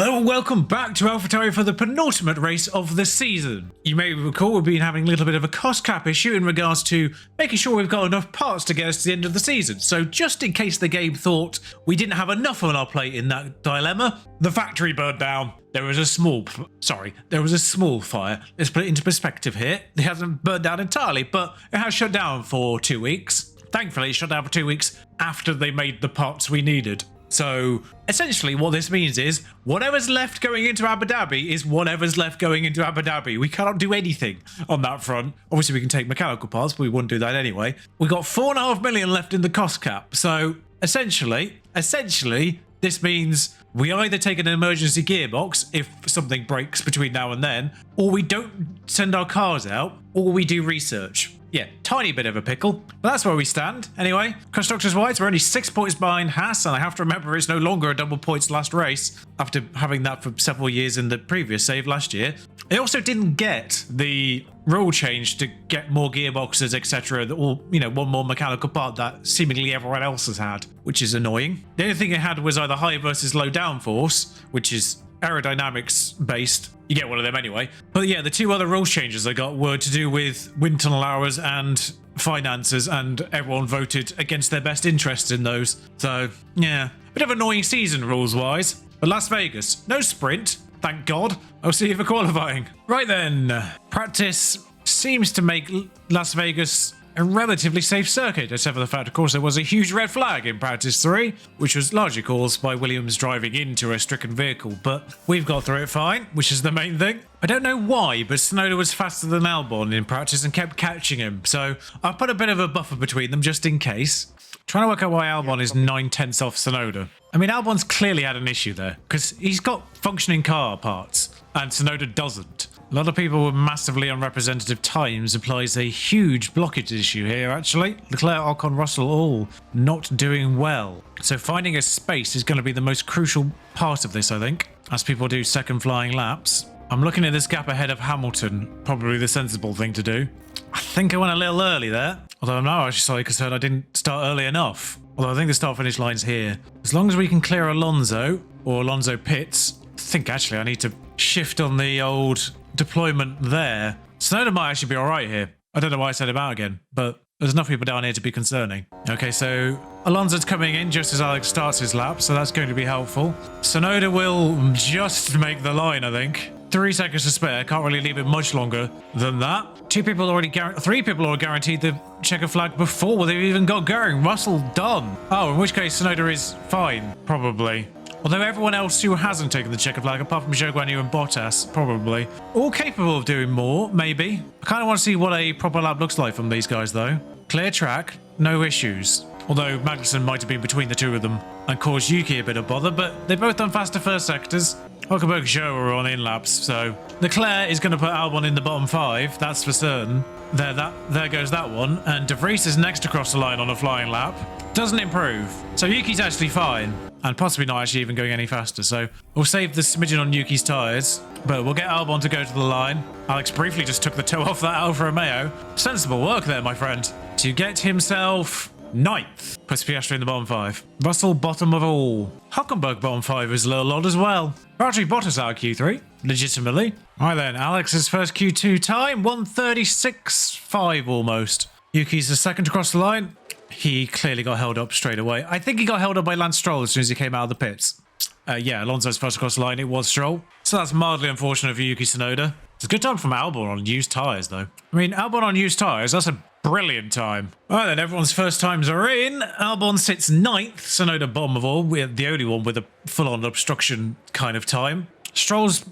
Hello and welcome back to AlphaTauri for the penultimate race of the season. You may recall we've been having a little bit of a cost cap issue in regards to making sure we've got enough parts to get us to the end of the season. So just in case the game thought we didn't have enough on our plate in that dilemma, the factory burned down. There was a small fire. Let's put it into perspective here. It hasn't burned down entirely, but it has shut down for 2 weeks. Thankfully, it shut down for 2 weeks after they made the parts we needed. So essentially what this means is whatever's left going into Abu Dhabi is whatever's left going into Abu Dhabi. We cannot do anything on that front. Obviously we can take mechanical parts, but we wouldn't do that anyway. We got 4.5 million left in the cost cap. So essentially this means we either take an emergency gearbox if something breaks between now and then, or we don't send our cars out, or we do research. Yeah, tiny bit of a pickle, but that's where we stand. Anyway, constructors-wise, we're only 6 points behind Haas, and I have to remember it's no longer a double points last race after having that for several years in the previous save last year. They also didn't get the rule change to get more gearboxes, etc., or, one more mechanical part that seemingly everyone else has had, which is annoying. The only thing it had was either high versus low downforce, which is aerodynamics based. You get one of them anyway. But yeah, the two other rules changes I got were to do with wind tunnel hours and finances, and everyone voted against their best interests in those. So yeah, bit of an annoying season rules wise. But Las Vegas, no sprint, thank God. I'll see you for qualifying. Right then, practice seems to make Las Vegas a relatively safe circuit, except for the fact, of course, there was a huge red flag in practice 3, which was largely caused by Williams driving into a stricken vehicle, but we've got through it fine, which is the main thing. I don't know why, but Tsunoda was faster than Albon in practice and kept catching him, so I've put a bit of a buffer between them just in case. Trying to work out why Albon is 9/10 off Tsunoda. I mean, Albon's clearly had an issue there, because he's got functioning car parts, and Tsunoda doesn't. A lot of people with massively unrepresentative times implies a huge blockage issue here, actually. Leclerc, Ocon, Russell all not doing well. So finding a space is going to be the most crucial part of this, I think, as people do second flying laps. I'm looking at this gap ahead of Hamilton, probably the sensible thing to do. I think I went a little early there, although I'm now actually slightly concerned I didn't start early enough. Although I think the start-finish line's here. As long as we can clear Alonso, or Alonso pits, I think actually I need to shift on the old deployment there. Tsunoda might actually be alright here. I don't know why I said him out again, but there's enough people down here to be concerning. Okay, so Alonso's coming in just as Alex starts his lap, so that's going to be helpful. Tsunoda will just make the line, I think. 3 seconds to spare. Can't really leave it much longer than that. 3 people already guaranteed the checker flag before they've even got going. Russell done. Oh, in which case Tsunoda is fine, probably. Although everyone else who hasn't taken the checker flag, apart from Zhou Guanyu and Bottas, probably. All capable of doing more, maybe. I kind of want to see what a proper lap looks like from these guys, though. Clear track, no issues. Although Magnussen might have been between the two of them and caused Yuki a bit of bother, but they've both done faster first sectors. Hulkenberg and Zhou are on in-laps, so Leclerc is going to put Albon in the bottom 5, that's for certain. There goes that one, and De Vries is next across the line on a flying lap. Doesn't improve. So Yuki's actually fine, and possibly not actually even going any faster, so we'll save the smidgen on Yuki's tyres, but we'll get Albon to go to the line. Alex briefly just took the toe off that Alfa Romeo. Sensible work there, my friend. To get himself 9th. Puts Piastri in the bottom 5. Russell bottom of all. Hulkenberg bottom 5 is a little odd as well. Valtteri Bottas out of Q3, legitimately. Right then, Alex's first Q2 time, 1:36.5 almost. Yuki's the second across the line. He clearly got held up straight away. I think he got held up by Lance Stroll as soon as he came out of the pits. Yeah, Alonso's first across the line, it was Stroll. So that's mildly unfortunate for Yuki Tsunoda. It's a good time from Albon on used tyres, though. I mean, Albon on used tyres, that's a brilliant time. Right then, everyone's first times are in. Albon sits 9th, Tsunoda bottom of all. We're the only one with a full-on obstruction kind of time. Stroll's...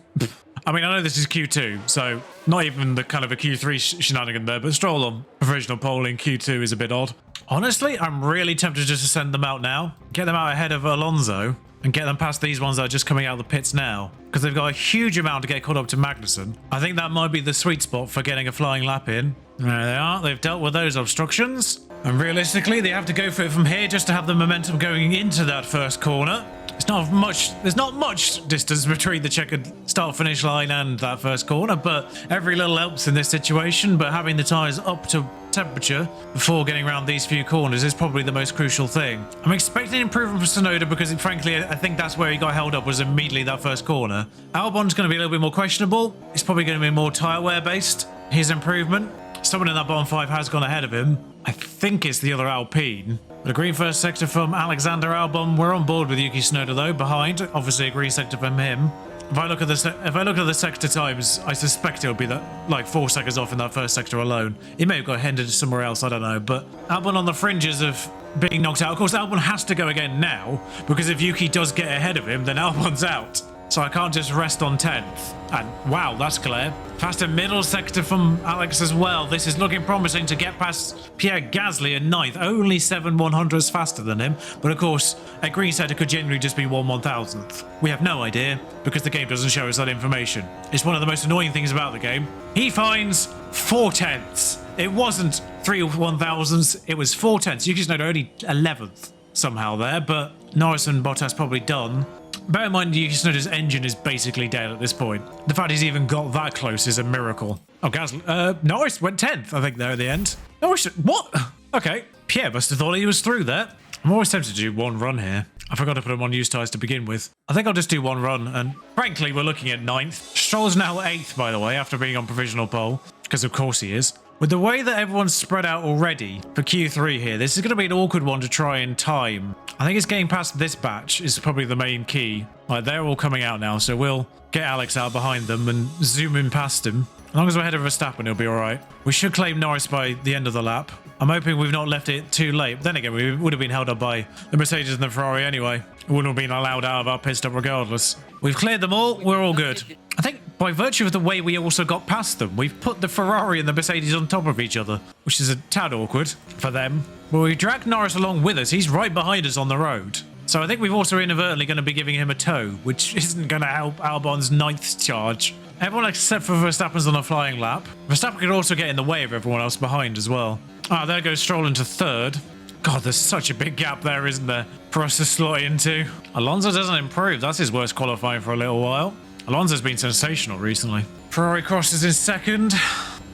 I mean, I know this is Q2, so not even the kind of a Q3 shenanigan there, but Stroll on provisional pole in Q2 is a bit odd. Honestly, I'm really tempted just to send them out now. Get them out ahead of Alonso and get them past these ones that are just coming out of the pits now, because they've got a huge amount to get caught up to Magnussen. I think that might be the sweet spot for getting a flying lap in. There they are. They've dealt with those obstructions. And realistically, they have to go for it from here just to have the momentum going into that first corner. There's not much distance between the checkered start-finish line and that first corner, but every little helps in this situation. But having the tyres up to temperature before getting around these few corners is probably the most crucial thing. I'm expecting improvement from Tsunoda because, frankly, I think that's where he got held up, was immediately that first corner. Albon's going to be a little bit more questionable. It's probably going to be more tyre wear based. His improvement. Someone in that bottom 5 has gone ahead of him. I think it's the other Alpine. But a green first sector from Alexander Albon. We're on board with Yuki Tsunoda though. Behind, obviously a green sector from him. If I look at the sector times, I suspect it'll be that like 4 seconds off in that first sector alone. He may have got hindered somewhere else, I don't know. But Albon on the fringes of being knocked out. Of course, Albon has to go again now because if Yuki does get ahead of him, then Albon's out. So I can't just rest on 10th. And wow, that's clear. Faster middle sector from Alex as well. This is looking promising to get past Pierre Gasly in 9th. Only 7/100ths faster than him. But of course, a green sector could genuinely just be 1/1000th. We have no idea because the game doesn't show us that information. It's one of the most annoying things about the game. He finds 4/10ths. It wasn't 3/1000ths. It was 4/10ths. You just know they're only 11th somehow there. But Norris and Bottas probably done. Bear in mind, Yuki Tsunoda's engine is basically dead at this point. The fact he's even got that close is a miracle. Oh, Gasly, Norris went 10th, I think, there at the end. Norris, what? Okay, Pierre must have thought he was through there. I'm always tempted to do one run here. I forgot to put him on used tyres to begin with. I think I'll just do one run, and frankly, we're looking at 9th. Stroll's now 8th, by the way, after being on provisional pole, because of course he is. With the way that everyone's spread out already for Q3 here, this is going to be an awkward one to try and time. I think it's getting past this batch is probably the main key. Like, they're all coming out now, so we'll get Alex out behind them and zoom in past him. As long as we're ahead of Verstappen, he'll be all right. We should claim Norris by the end of the lap. I'm hoping we've not left it too late. But then again, we would have been held up by the Mercedes and the Ferrari anyway. We wouldn't have been allowed out of our pit stop regardless. We've cleared them all. We're all good. I think by virtue of the way we also got past them, we've put the Ferrari and the Mercedes on top of each other, which is a tad awkward for them. But we dragged Norris along with us. He's right behind us on the road. So I think we've also inadvertently going to be giving him a tow, which isn't going to help Albon's 9th charge. Everyone except for Verstappen's on a flying lap. Verstappen could also get in the way of everyone else behind as well. Ah, there goes Stroll into 3rd. God, there's such a big gap there, isn't there, for us to slot into. Alonso doesn't improve. That's his worst qualifying for a little while. Alonso's been sensational recently. Ferrari crosses in 2nd.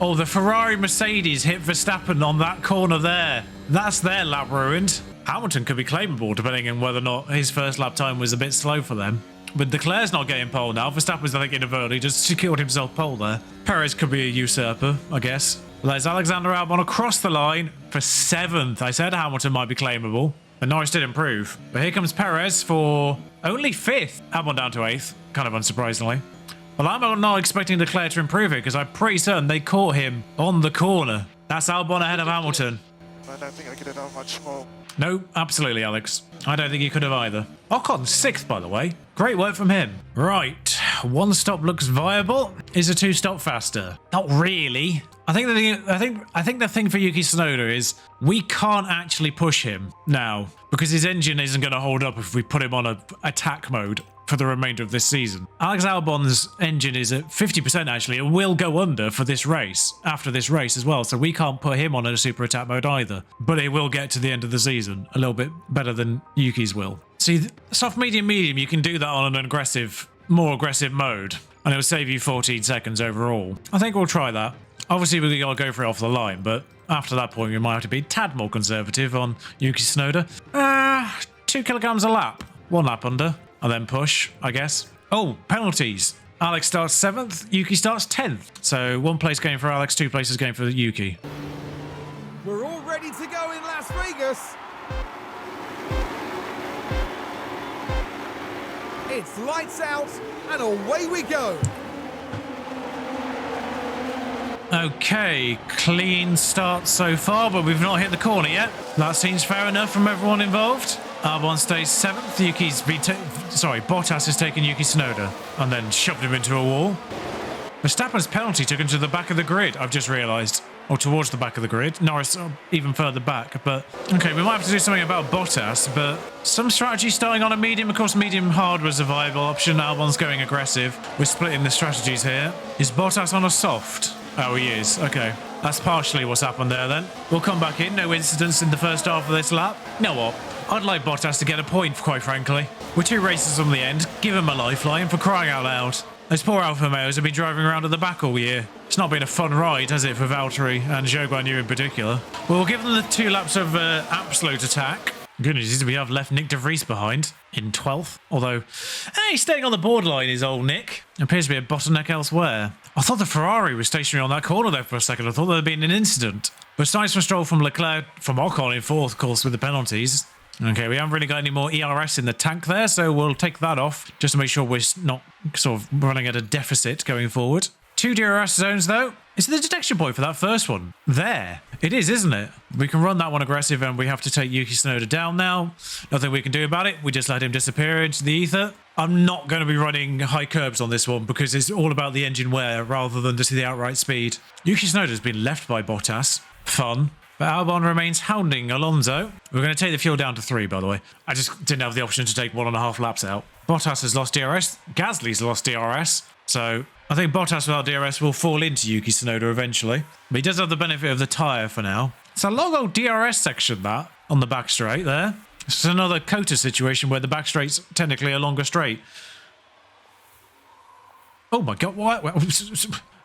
Oh, the Ferrari Mercedes hit Verstappen on that corner there. That's their lap ruined. Hamilton could be claimable depending on whether or not his first lap time was a bit slow for them. But Leclerc's not getting pole now. Verstappen's, I think, inadvertently just secured himself pole there. Perez could be a usurper, I guess. There's Alexander Albon across the line for 7th. I said Hamilton might be claimable, but Norris did improve. But here comes Perez for only 5th. Albon down to 8th, kind of unsurprisingly. Well, I'm not expecting Leclerc to improve it because I'm pretty certain they caught him on the corner. That's Albon ahead of Hamilton. I don't think I could have done much more. No, absolutely, Alex. I don't think you could have either. Ocon 6th, by the way. Great work from him. Right, 1 stop looks viable. Is a 2 stop faster? Not really. I think the thing for Yuki Tsunoda is we can't actually push him now because his engine isn't going to hold up if we put him on a attack mode for the remainder of this season. Alex Albon's engine is at 50% actually and will go under for this race, after this race as well, so we can't put him on a super attack mode either. But it will get to the end of the season a little bit better than Yuki's will. See, soft, medium, you can do that on an aggressive, more aggressive mode, and it'll save you 14 seconds overall. I think we'll try that. Obviously, we're going to go for it off the line, but after that point, we might have to be a tad more conservative on Yuki Tsunoda. 2 kilograms a lap. 1 lap under, and then push, I guess. Oh, penalties. Alex starts 7th, Yuki starts 10th. So 1 place going for Alex, 2 places going for Yuki. We're all ready to go in Las Vegas. It's lights out, and away we go. Okay, clean start so far, but we've not hit the corner yet. That seems fair enough from everyone involved. Albon stays 7th. Bottas has taken Yuki Tsunoda and then shoved him into a wall. Verstappen's penalty took him to the back of the grid, I've just realised. Or towards the back of the grid. Norris even further back, but... Okay, we might have to do something about Bottas, but... Some strategy starting on a medium. Of course, medium hard was a viable option. Albon's going aggressive. We're splitting the strategies here. Is Bottas on a soft? Oh, he is. Okay. That's partially what's happened there then. We'll come back in. No incidents in the first half of this lap. You know what? I'd like Bottas to get a point, quite frankly. We're 2 races from the end. Give him a lifeline for crying out loud. Those poor Alfa Romeos have been driving around at the back all year. It's not been a fun ride, has it, for Valtteri and Zhou Guanyu in particular. We'll give them the 2 laps of absolute attack. Good news is we have left Nick de Vries behind in 12th. Although, hey, staying on the borderline is old Nick. Appears to be a bottleneck elsewhere. I thought the Ferrari was stationary on that corner there for a second. I thought there had been an incident. But nice from Stroll from Leclerc, from Ocon in 4th, of course, with the penalties. Okay, we haven't really got any more ERS in the tank there, so we'll take that off just to make sure we're not sort of running at a deficit going forward. 2 DRS zones, though. Is the detection point for that first one? There. It is, isn't it? We can run that one aggressive, and we have to take Yuki Tsunoda down now. Nothing we can do about it. We just let him disappear into the ether. I'm not going to be running high curbs on this one because it's all about the engine wear rather than just the outright speed. Yuki Tsunoda's been left by Bottas. Fun. But Albon remains hounding Alonso. We're going to take the fuel down to 3, by the way. I just didn't have the option to take 1.5 laps out. Bottas has lost DRS. Gasly's lost DRS. So I think Bottas without DRS will fall into Yuki Tsunoda eventually. But he does have the benefit of the tyre for now. It's a long old DRS section, that, on the back straight there. It's another Cota situation where the back straight's technically a longer straight. Oh my god, what?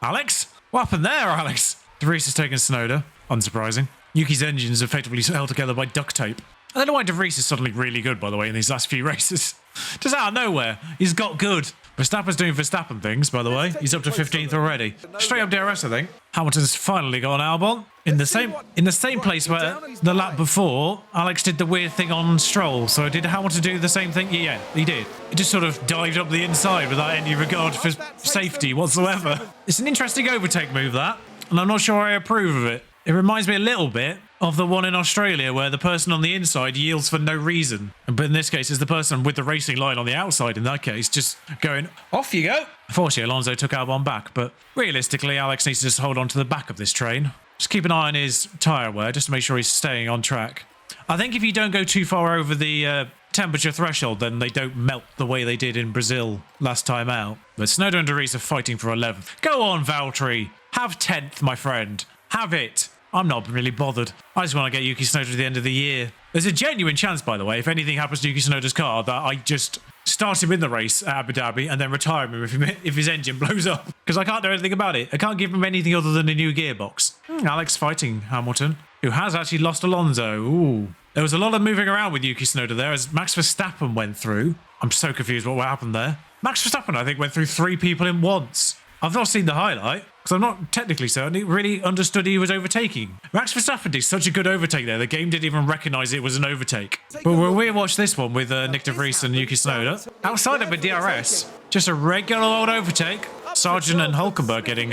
Alex? What happened there, Alex? De Vries has taken Tsunoda. Unsurprising. Yuki's engine's effectively held together by duct tape. I don't know why De Vries is suddenly really good, by the way, in these last few races. Just out of nowhere, he's got good. Verstappen's doing Verstappen things, by the way. He's up to 15th already. Straight up DRS, I think. Hamilton's finally got an Albon. In the same place where the lap before, Alex did the weird thing on Stroll. So did Hamilton do the same thing? Yeah, he did. He just sort of dived up the inside without any regard for safety whatsoever. It's an interesting overtake move, that. And I'm not sure I approve of it. It reminds me a little bit of the one in Australia where the person on the inside yields for no reason. But in this case, it's the person with the racing line on the outside, in that case, just going, off you go. Unfortunately, Alonso took Albon back, but realistically, Alex needs to just hold on to the back of this train. Just keep an eye on his tyre wear, just to make sure he's staying on track. I think if you don't go too far over the temperature threshold, then they don't melt the way they did in Brazil last time out. But Tsunoda and De Vries are fighting for 11th. Go on, Valtteri. Have 10th, my friend. Have it. I'm not really bothered. I just want to get Yuki Tsunoda to the end of the year. There's a genuine chance, by the way, if anything happens to Yuki Tsunoda's car, that I just start him in the race at Abu Dhabi and then retire him if his engine blows up. Because I can't do anything about it. I can't give him anything other than a new gearbox. Alex fighting Hamilton, who has actually lost Alonso. Ooh. There was a lot of moving around with Yuki Tsunoda there as Max Verstappen went through. I'm so confused what happened there. Max Verstappen, I think, went through 3 people in once. I've not seen the highlight, because I'm not technically certain he really understood he was overtaking. Max Verstappen did such a good overtake there, the game didn't even recognise it was an overtake. But we'll rewatch this one with Nick de Vries and Yuki Tsunoda. Outside of a DRS, just a regular old overtake. Sargent and Hulkenberg getting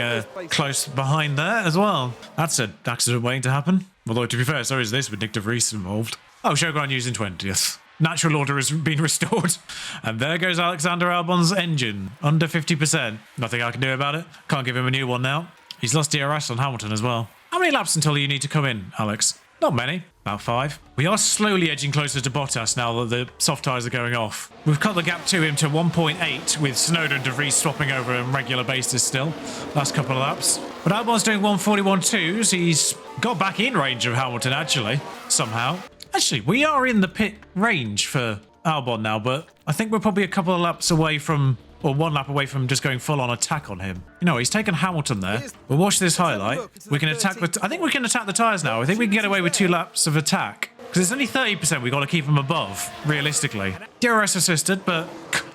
close behind there as well. That's an accident waiting to happen. Although, to be fair, so is this with Nick de Vries involved. Oh, Zhou Guanyu's in 20th. Natural order has been restored. And there goes Alexander Albon's engine. Under 50%. Nothing I can do about it. Can't give him a new one now. He's lost DRS on Hamilton as well. How many laps until you need to come in, Alex? Not many. About 5. We are slowly edging closer to Bottas now that the soft tyres are going off. We've cut the gap to him to 1.8 with Tsunoda and De Vries swapping over on regular basis still. Last couple of laps. But Albon's doing 141.2s. He's got back in range of Hamilton, actually. Somehow. Actually, we are in the pit range for Albon now, but I think we're probably a couple of laps away from, or 1 lap away from just going full on attack on him. You know, he's taken Hamilton there. We'll watch this highlight. We can attack the, I think we can attack the tyres now. I think we can get away with 2 laps of attack. Because it's only 30% we've got to keep him above, realistically. DRS assisted, but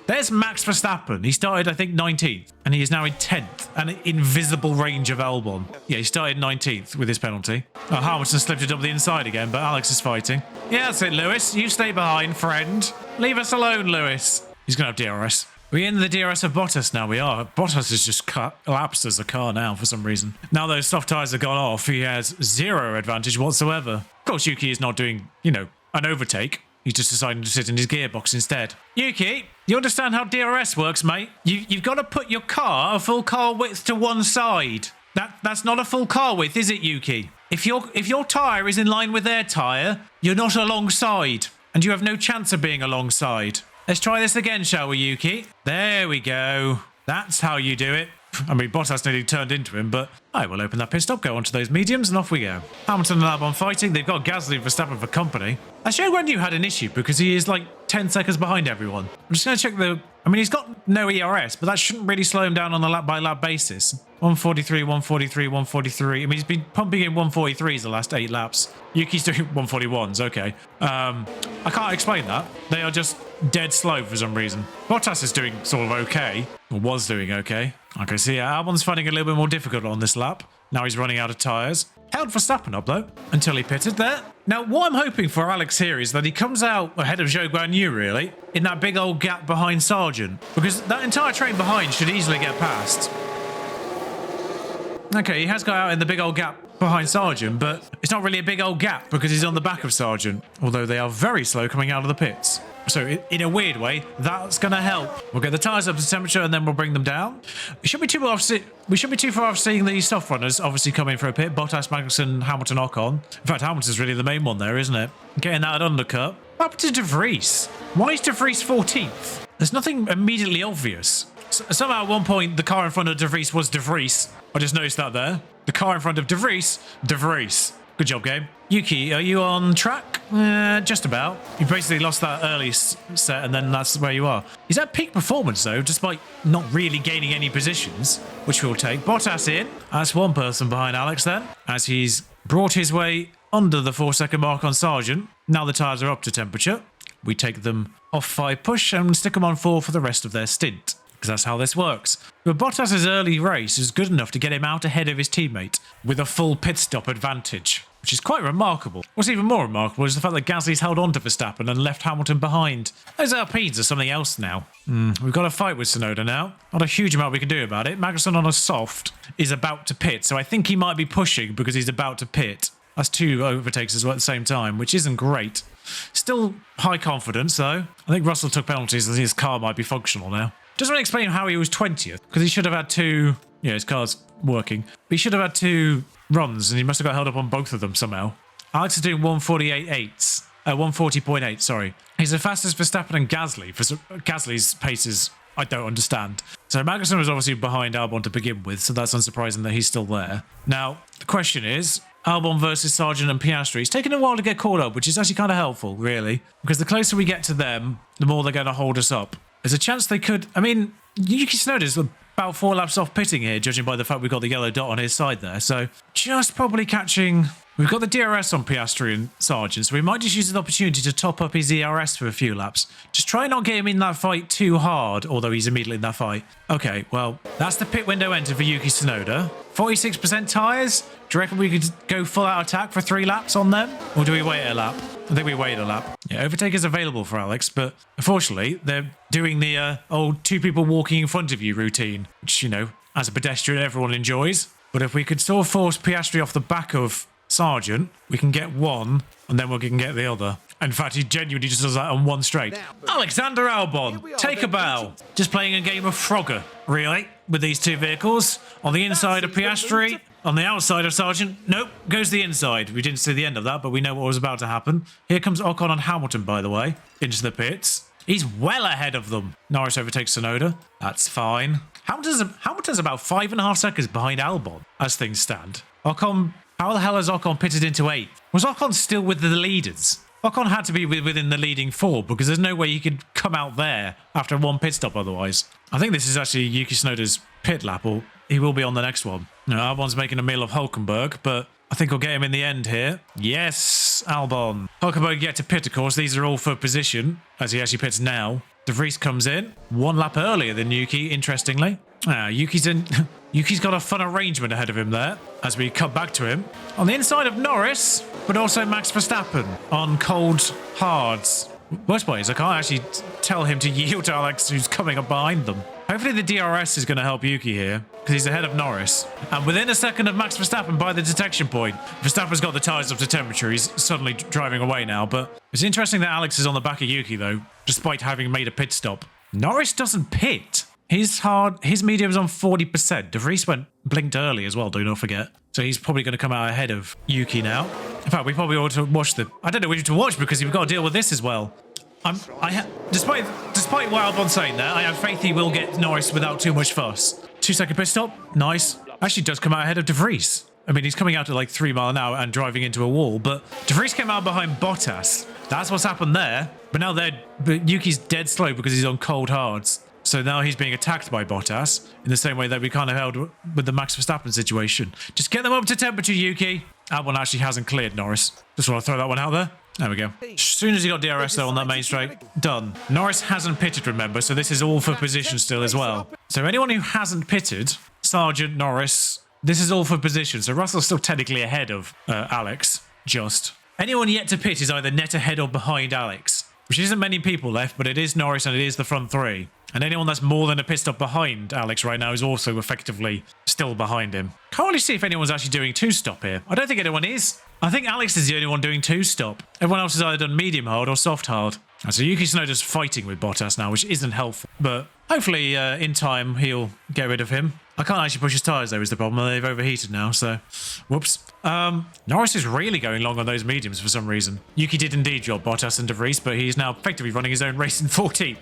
there's Max Verstappen. He started, I think, 19th, and he is now in 10th, an invisible range of Albon. Yeah, he started 19th with his penalty. Oh, Hamilton slipped it up the inside again, but Alex is fighting. Yeah, that's it, Lewis. You stay behind, friend. Leave us alone, Lewis. He's going to have DRS. We're in the DRS of Bottas now, we are. Bottas has just collapsed as a car now for some reason. Now those soft tyres have gone off, he has 0 advantage whatsoever. Of course, Yuki is not doing, you know, an overtake. He's just deciding to sit in his gearbox instead. Yuki, you understand how DRS works, mate? You've got to put your car a full car width to one side. That's not a full car width, is it, Yuki? If your tyre is in line with their tyre, you're not alongside. And you have no chance of being alongside. Let's try this again, shall we, Yuki? There we go. That's how you do it. I mean, Bottas nearly turned into him, but I will open that pit stop, go onto those mediums, and off we go. Hamilton and Albon fighting. They've got Gasly and Verstappen for company. I showed when you had an issue because he is like 10 seconds behind everyone. I'm just going to check the... I mean, he's got no ERS, but that shouldn't really slow him down on a lap-by-lap basis. 143, 143, 143. I mean, he's been pumping in 143s the last 8 laps. Yuki's doing 141s, okay. I can't explain that. They are just dead slow for some reason. Bottas is doing sort of okay, or was doing okay. Okay, so yeah, Albon's finding it a little bit more difficult on this lap. Now he's running out of tyres. Held Verstappen up though, until he pitted there. Now, what I'm hoping for Alex here is that he comes out ahead of Zhou Guan Yu, really, in that big old gap behind Sargent, because that entire train behind should easily get past. Okay, he has got out in the big old gap behind Sargent, but it's not really a big old gap because he's on the back of Sargent, although they are very slow coming out of the pits. So in a weird way, that's going to help. We'll get the tyres up to temperature and then we'll bring them down. We shouldn't be too far off seeing the soft runners obviously come in for a pit. Bottas, Magnussen, Hamilton, Ocon. In fact, Hamilton's really the main one there, isn't it? Getting that undercut. What happened to De Vries? Why is De Vries 14th? There's nothing immediately obvious. Somehow at one point, the car in front of De Vries was De Vries. I just noticed that there. The car in front of De Vries, De Vries. Good job, game. Yuki, are you on track? Just about. You basically lost that early set and then that's where you are. He's at peak performance though, despite not really gaining any positions, which we'll take. Bottas in. That's one person behind Alex then, as he's brought his way under the 4-second mark on Sargent. Now the tyres are up to temperature. We take them off 5 push and stick them on 4 for the rest of their stint, because that's how this works. But Bottas' early race is good enough to get him out ahead of his teammate with a full pit stop advantage, which is quite remarkable. What's even more remarkable is the fact that Gasly's held on to Verstappen and left Hamilton behind. Those Alpines are something else now. We've got a fight with Tsunoda now. Not a huge amount we can do about it. Magnussen on a soft is about to pit, so I think he might be pushing because he's about to pit. That's 2 overtakes as well at the same time, which isn't great. Still high confidence though. I think Russell took penalties and his car might be functional now. Doesn't really explain how he was 20th, because he should have had 2... Yeah, his car's working. But he should have had 2 runs, and he must have got held up on both of them somehow. Alex is doing 148.8. 140.8, sorry. He's the fastest Verstappen and Gasly. Gasly's paces, I don't understand. So Magnussen was obviously behind Albon to begin with, so that's unsurprising that he's still there. Now, the question is, Albon versus Sargent and Piastri. It's taken a while to get caught up, which is actually kind of helpful, really. Because the closer we get to them, the more they're going to hold us up. There's a chance they could... I mean, Yuki Tsunoda's about 4 laps off pitting here, judging by the fact we've got the yellow dot on his side there. So just probably catching... We've got the DRS on Piastri and Sargent, so we might just use the opportunity to top up his ERS for a few laps. Just try not get him in that fight too hard, although he's immediately in that fight. Okay, well, that's the pit window enter for Yuki Tsunoda. 46% tyres? Do you reckon we could go full out attack for 3 laps on them? Or do we wait a lap? I think we wait a lap. Yeah, overtake is available for Alex, but unfortunately, they're doing the old 2 people walking in front of you routine, which, you know, as a pedestrian, everyone enjoys. But if we could sort of force Piastri off the back of Sargent, we can get one, and then we can get the other. In fact, he genuinely just does that on one straight. Alexander Albon, take a bow. Just playing a game of Frogger, really, with these 2 vehicles. On the inside of Piastri, on the outside of Sargent. Nope, goes the inside. We didn't see the end of that, but we know what was about to happen. Here comes Ocon and Hamilton, by the way, into the pits. He's well ahead of them. Norris overtakes Tsunoda. That's fine. Hamilton's about 5.5 seconds behind Albon, as things stand. Ocon... How the hell has Ocon pitted into 8th? Was Ocon still with the leaders? Ocon had to be within the leading 4 because there's no way he could come out there after 1 pit stop otherwise. I think this is actually Yuki Tsunoda's pit lap, or he will be on the next one. No, Albon's making a meal of Hulkenberg, but I think we'll get him in the end here. Yes, Albon. Hulkenberg yet to pit, of course. These are all for position, as he actually pits now. De Vries comes in 1 lap earlier than Yuki, interestingly. Yuki's got a fun arrangement ahead of him there as we cut back to him. On the inside of Norris, but also Max Verstappen on cold hards. Worst part is I can't actually tell him to yield to Alex, who's coming up behind them. Hopefully the DRS is going to help Yuki here, because he's ahead of Norris. And within a second of Max Verstappen by the detection point, Verstappen's got the tyres up to temperature. He's suddenly driving away now, but it's interesting that Alex is on the back of Yuki, though, despite having made a pit stop. Norris doesn't pit. His medium's on 40%. De Vries blinked early as well, do not forget. So he's probably going to come out ahead of Yuki now. In fact, we probably ought to watch I don't know which to watch because we've got to deal with this as well. Despite what Albon's saying there, I have faith he will get Norris without too much fuss. 2-second pit stop. Nice. Actually does come out ahead of De Vries. I mean, he's coming out at like 3 miles an hour and driving into a wall, but De Vries came out behind Bottas. That's what's happened there. But now but Yuki's dead slow because he's on cold hards. So now he's being attacked by Bottas in the same way that we kind of held with the Max Verstappen situation. Just get them up to temperature, Yuki. That one actually hasn't cleared, Norris. Just want to throw that one out there. There we go. As soon as he got DRS though on that main straight, done. Norris hasn't pitted, remember, so this is all for position still as well. So anyone who hasn't pitted, Sargent, Norris, this is all for position. So Russell's still technically ahead of Alex, just. Anyone yet to pit is either net ahead or behind Alex, which isn't many people left, but it is Norris and it is the front three. And anyone that's more than a pit stop behind Alex right now is also effectively still behind him. Can't really see if anyone's actually doing two-stop here. I don't think anyone is. I think Alex is the only one doing two-stop. Everyone else has either done medium hard or soft hard. And so Yuki Tsunoda's fighting with Bottas now, which isn't helpful. But hopefully in time he'll get rid of him. I can't actually push his tyres though is the problem. They've overheated now, so whoops. Norris is really going long on those mediums for some reason. Yuki did indeed drop Bottas and De Vries, but he's now effectively running his own race in 14th.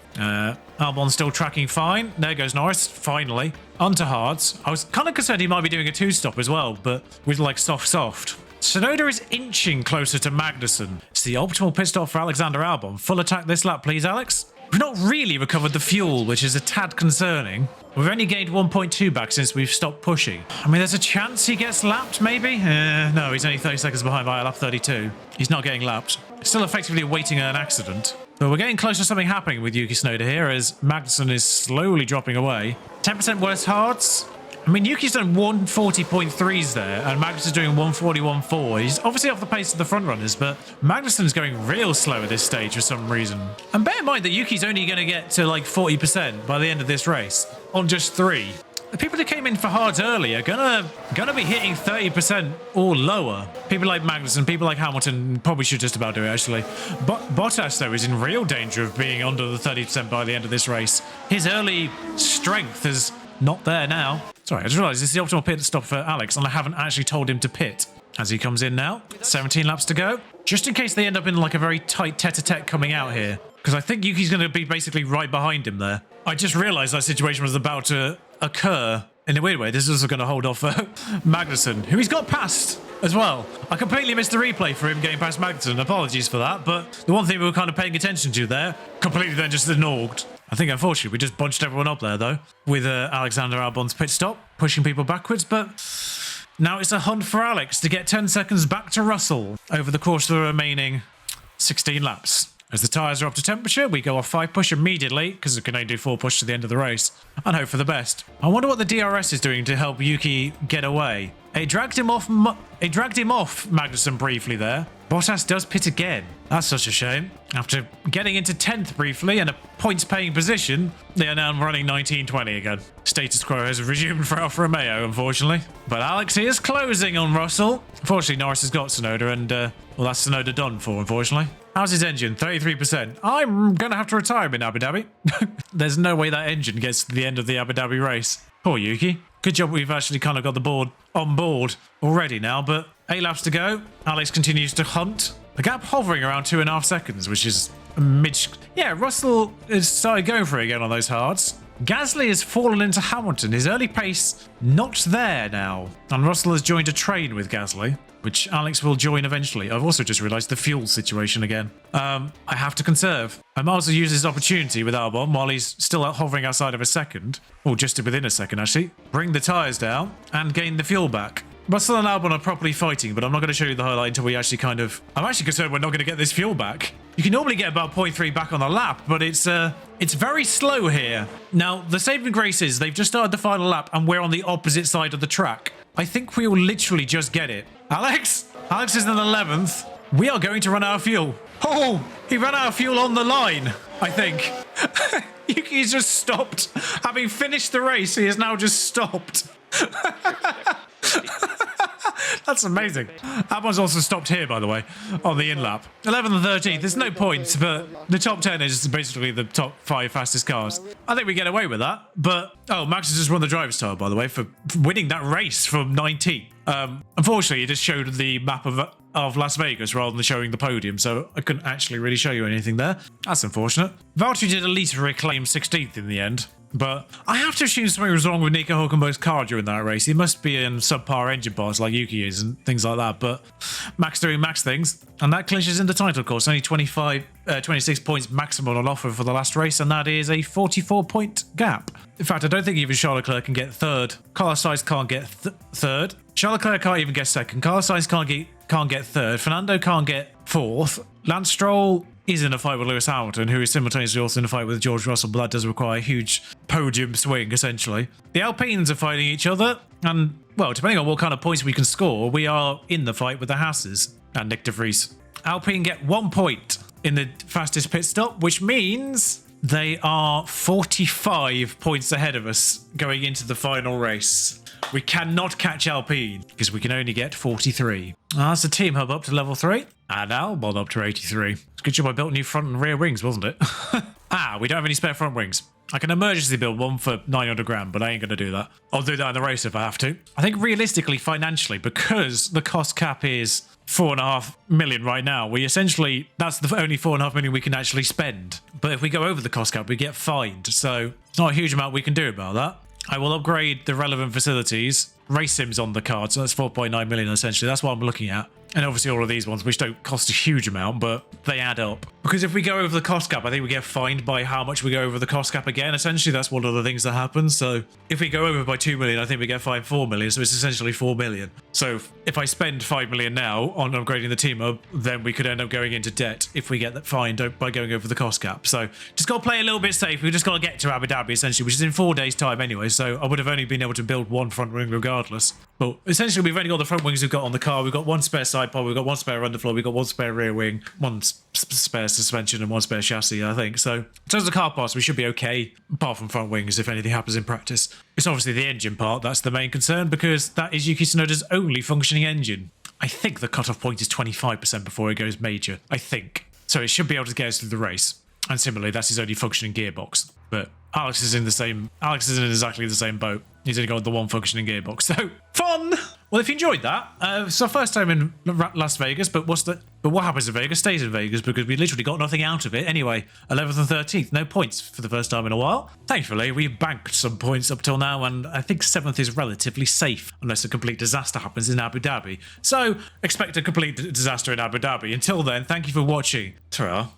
Albon's still tracking fine. There goes Norris, finally. Onto hards. I was kind of concerned he might be doing a two-stop as well, but with like soft. Tsunoda is inching closer to Magnussen. It's the optimal pit stop for Alexander Albon. Full attack this lap, please, Alex. We've not really recovered the fuel, which is a tad concerning. We've only gained 1.2 back since we've stopped pushing. I mean, there's a chance he gets lapped, maybe? No, he's only 30 seconds behind by lap 32. He's not getting lapped. Still effectively awaiting an accident. But we're getting close to something happening with Yuki Tsunoda here as Magnussen is slowly dropping away. 10% worse hards. I mean, Yuki's done 140.3s there, and Magnussen's doing 141.4. He's obviously off the pace of the front runners, but Magnussen's going real slow at this stage for some reason. And bear in mind that Yuki's only going to get to like 40% by the end of this race on just 3. The people who came in for hards early are gonna be hitting 30% or lower. People like Magnussen, people like Hamilton probably should just about do it actually. But Bottas though is in real danger of being under the 30% by the end of this race. His early strength is not there now. Sorry, I just realised this is the optimal pit stop for Alex, and I haven't actually told him to pit. As he comes in now, 17 laps to go. Just in case they end up in like a very tight tete-a-tete coming out here. Because I think Yuki's going to be basically right behind him there. I just realised that situation was about to occur. In a weird way, this is also going to hold off Magnussen, who he's got past as well. I completely missed the replay for him getting past Magnussen. Apologies for that, but the one thing we were kind of paying attention to there, completely then just ignored. I think, unfortunately, we just bunched everyone up there, though, with Alexander Albon's pit stop, pushing people backwards. But now it's a hunt for Alex to get 10 seconds back to Russell over the course of the remaining 16 laps. As the tyres are up to temperature, we go off 5 push immediately, because we can only do 4 push to the end of the race, and hope for the best. I wonder what the DRS is doing to help Yuki get away. It dragged him off Magnussen briefly there. Bottas does pit again. That's such a shame. After getting into 10th briefly and a points-paying position, they are now running 19-20 again. Status quo has resumed for Alfa Romeo, unfortunately. But Alex is closing on Russell. Unfortunately, Norris has got Tsunoda, and well, that's Tsunoda done for, unfortunately. How's his engine? 33%. I'm going to have to retire him in Abu Dhabi. There's no way that engine gets to the end of the Abu Dhabi race. Poor Yuki. Good job we've actually kind of got the board on board already now, but 8 laps to go. Alex continues to hunt. The gap hovering around 2.5 seconds, which is yeah, Russell has started going for it again on those hards. Gasly has fallen into Hamilton. His early pace not there now. And Russell has joined a train with Gasly, which Alex will join eventually. I've also just realised the fuel situation again. I have to conserve. I might as well use this opportunity with Albon while he's still hovering outside of a second, or just within a second actually. Bring the tyres down and gain the fuel back. Russell and Albon are properly fighting, but I'm not going to show you the highlight until we actually I'm actually concerned we're not going to get this fuel back. You can normally get about 0.3 back on the lap, but it's very slow here. Now, the saving grace is they've just started the final lap and we're on the opposite side of the track. I think we will literally just get it. Alex is in 11th. We are going to run out of fuel. Oh, he ran out of fuel on the line, I think. Yuki's just stopped. Having finished the race, he has now just stopped. That's amazing. Albon's also stopped here, by the way, on the in-lap. 11th and 13th. There's no points, but the top 10 is basically the top 5 fastest cars. I think we get away with that. But, oh, Max has just won the driver's title, by the way, for winning that race from 19th. Unfortunately, it just showed the map of Las Vegas rather than showing the podium, so I couldn't actually really show you anything there. That's unfortunate. Valtteri did at least reclaim 16th in the end. But I have to assume something was wrong with Nico Hulkenberg's car during that race. He must be in subpar engine parts like Yuki is and things like that. But Max doing Max things, and that clinches in the title course. Only 26 points maximum on offer for the last race, and that is a 44-point gap. In fact, I don't think even Charles Leclerc can get third. Carlos Sainz can't get third. Charles Leclerc can't even get second. Carlos Sainz can't get third. Fernando can't get fourth. Lance Stroll is in a fight with Lewis Hamilton, who is simultaneously also in a fight with George Russell, but that does require a huge podium swing, essentially. The Alpines are fighting each other, and, well, depending on what kind of points we can score, we are in the fight with the Hasses and Nick de Vries. Alpine get 1 point in the fastest pit stop, which means they are 45 points ahead of us going into the final race. We cannot catch Alpine because we can only get 43. That's the team hub up to level 3 and Albon up to 83. It's a good job I built new front and rear wings, wasn't it? We don't have any spare front wings. I can emergency build one for 900 grand, but I ain't going to do that. I'll do that in the race if I have to. I think realistically, financially, because the cost cap is 4.5 million right now, that's the only 4.5 million we can actually spend. But if we go over the cost cap, we get fined. So it's not a huge amount we can do about that. I will upgrade the relevant facilities. Race sims on the card, so that's 4.9 million essentially. That's what I'm looking at. And obviously all of these ones, which don't cost a huge amount, but they add up. Because if we go over the cost cap, I think we get fined by how much we go over the cost cap again. Essentially, that's one of the things that happens. So if we go over by 2 million, I think we get fined 4 million. So it's essentially 4 million. So if I spend 5 million now on upgrading the team up, then we could end up going into debt if we get that fined by going over the cost cap. So just got to play a little bit safe. We've just got to get to Abu Dhabi, essentially, which is in 4 days' time anyway. So I would have only been able to build one front wing regardless. But essentially, we've only got the front wings we've got on the car. We've got one spare side pod, we've got one spare underfloor, we've got one spare rear wing, one spare suspension, and one spare chassis, I think. So in terms of car parts, we should be okay, apart from front wings if anything happens in practice. It's obviously the engine part that's the main concern, because that is Yuki Tsunoda's only functioning engine. I think the cutoff point is 25% before it goes major. I think. So it should be able to get us through the race. And similarly, that's his only functioning gearbox. But Alex is in exactly the same boat. He's only got the one functioning gearbox. So fun! Well, if you enjoyed that, it's our first time in Las Vegas, but what happens in Vegas stays in Vegas, because we literally got nothing out of it. Anyway, 11th and 13th, no points for the first time in a while. Thankfully, we've banked some points up till now, and I think 7th is relatively safe, unless a complete disaster happens in Abu Dhabi. So, expect a complete disaster in Abu Dhabi. Until then, thank you for watching. Ta-ra.